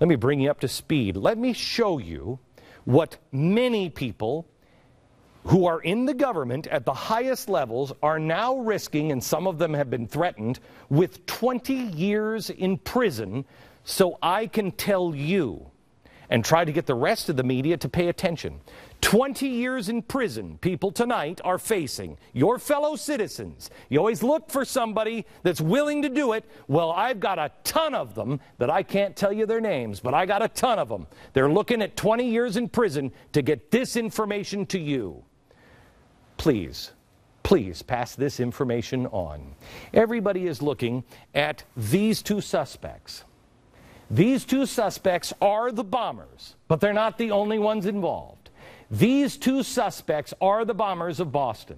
Let me bring you up to speed. Let me show you what many people who are in the government at the highest levels are now risking, and some of them have been threatened, with 20 years in prison, so I can tell you and try to get the rest of the media to pay attention. 20 years in prison, people tonight are facing, your fellow citizens. You always look for somebody that's willing to do it. Well, I've got a ton of them that I can't tell you their names, but I got a ton of them. They're looking at 20 years in prison to get this information to you. Please, please pass this information on. Everybody is looking at these two suspects. These two suspects are the bombers, but they're not the only ones involved. These two suspects are the bombers of Boston.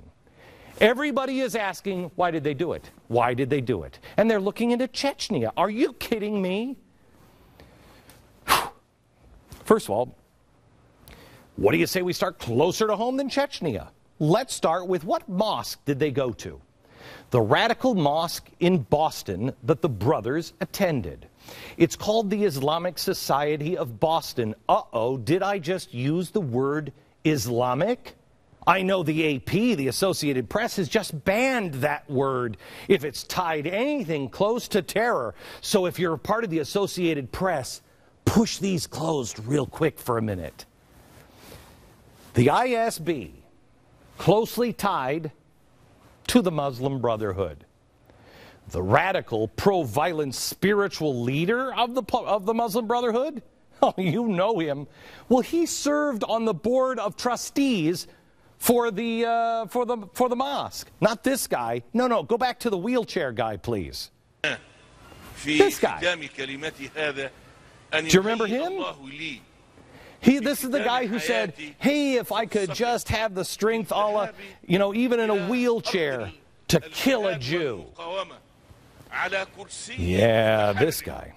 Everybody is asking, why did they do it? Why did they do it? And they're looking into Chechnya. Are you kidding me? First of all, what do you say we start closer to home than Chechnya? Let's start with, what mosque did they go to? The radical mosque in Boston that the brothers attended. It's called the Islamic Society of Boston. Uh-oh, did I just use the word Islamic? I know the AP, the Associated Press, has just banned that word if it's tied to anything close to terror. So if you're a part of the Associated Press, push these closed real quick for a minute. The ISB, closely tied to the Muslim Brotherhood. The radical, pro-violence spiritual leader of the Muslim Brotherhood? Oh, you know him. Well, he served on the board of trustees for the mosque. Not this guy. No, go back to the wheelchair guy, please. This guy. Do you remember him? This is the guy who said, hey, if I could just have the strength, even in a wheelchair, to kill a Jew. Yeah, this guy.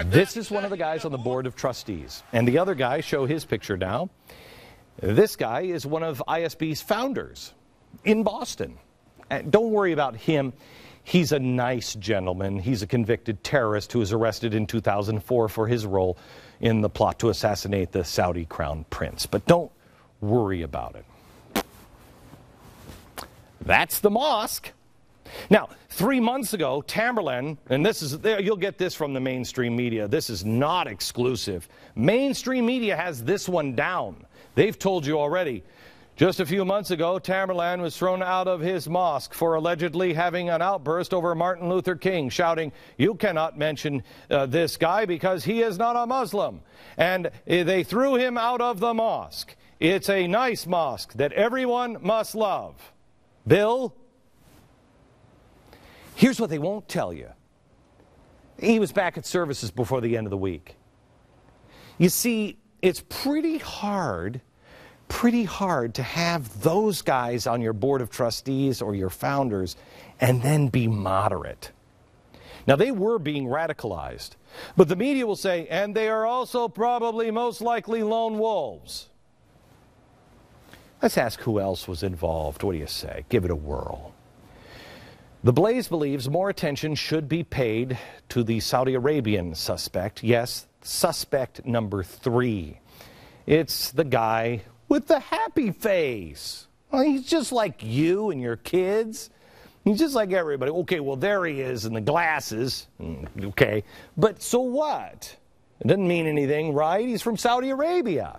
This is one of the guys on the board of trustees. And the other guy, show his picture now. This guy is one of ISB's founders in Boston. And don't worry about him. He's a nice gentleman. He's a convicted terrorist who was arrested in 2004 for his role in the plot to assassinate the Saudi crown prince. But don't worry about it. That's the mosque. Now, 3 months ago, Tamerlan, and you'll get this from the mainstream media. This is not exclusive. Mainstream media has this one down. They've told you already. Just a few months ago, Tamerlan was thrown out of his mosque for allegedly having an outburst over Martin Luther King, shouting, "You cannot mention this guy because he is not a Muslim." And they threw him out of the mosque. It's a nice mosque that everyone must love. Bill? Here's what they won't tell you. He was back at services before the end of the week. You see, it's pretty hard to have those guys on your board of trustees or your founders and then be moderate. Now, they were being radicalized, but the media will say, and they are also probably most likely lone wolves. Let's ask who else was involved. What do you say? Give it a whirl. The Blaze believes more attention should be paid to the Saudi Arabian suspect. Yes, suspect number 3. It's the guy with the happy face. Well, he's just like you and your kids. He's just like everybody. Okay, well, there he is in the glasses. Okay, but so what? It doesn't mean anything, right? He's from Saudi Arabia.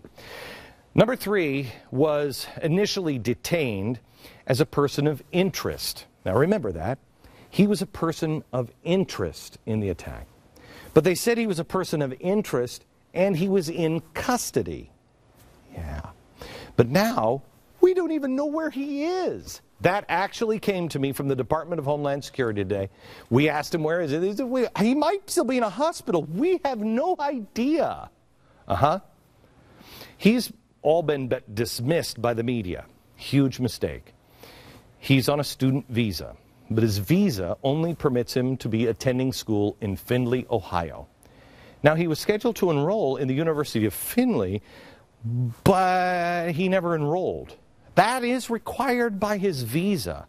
Number 3 was initially detained as a person of interest. Now remember that. He was a person of interest in the attack. But they said he was a person of interest and he was in custody. Yeah. But now, we don't even know where he is. That actually came to me from the Department of Homeland Security today. We asked him, where is it? He might still be in a hospital. We have no idea. He's all been dismissed by the media. Huge mistake. He's on a student visa, but his visa only permits him to be attending school in Findlay, Ohio. Now, he was scheduled to enroll in the University of Findlay, but he never enrolled. That is required by his visa,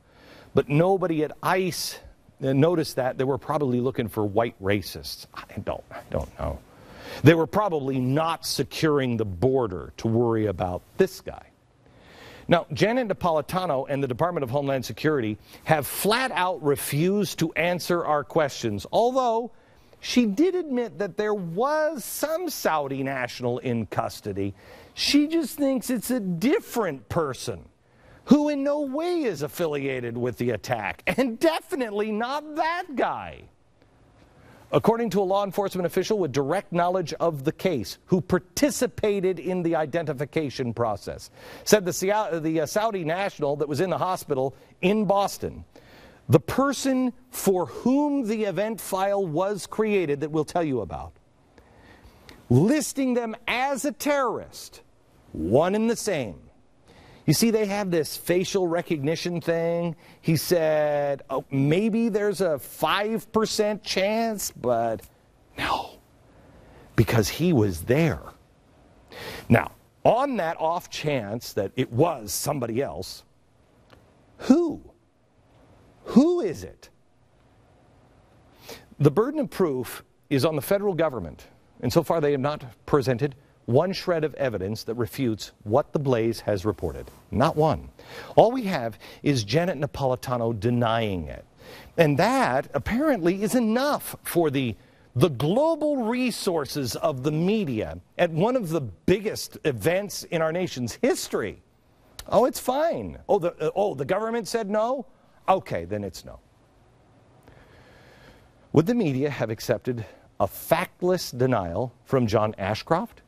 but nobody at ICE notice that they were probably looking for white racists. I don't know. They were probably not securing the border to worry about this guy. Now, Janet Napolitano and the Department of Homeland Security have flat out refused to answer our questions, although she did admit that there was some Saudi national in custody. She just thinks it's a different person who in no way is affiliated with the attack, and definitely not that guy. According to a law enforcement official with direct knowledge of the case, who participated in the identification process, said the Saudi national that was in the hospital in Boston, the person for whom the event file was created that we'll tell you about, listing them as a terrorist, one and the same. You see, they have this facial recognition thing. He said, oh, maybe there's a 5% chance, but no, because he was there. Now, on that off chance that it was somebody else, who? Who is it? The burden of proof is on the federal government, and so far they have not presented one shred of evidence that refutes what the Blaze has reported. Not one. All we have is Janet Napolitano denying it. And that apparently is enough for the global resources of the media at one of the biggest events in our nation's history. Oh, it's fine. Oh, the government said no? Okay, then it's no. Would the media have accepted a factless denial from John Ashcroft?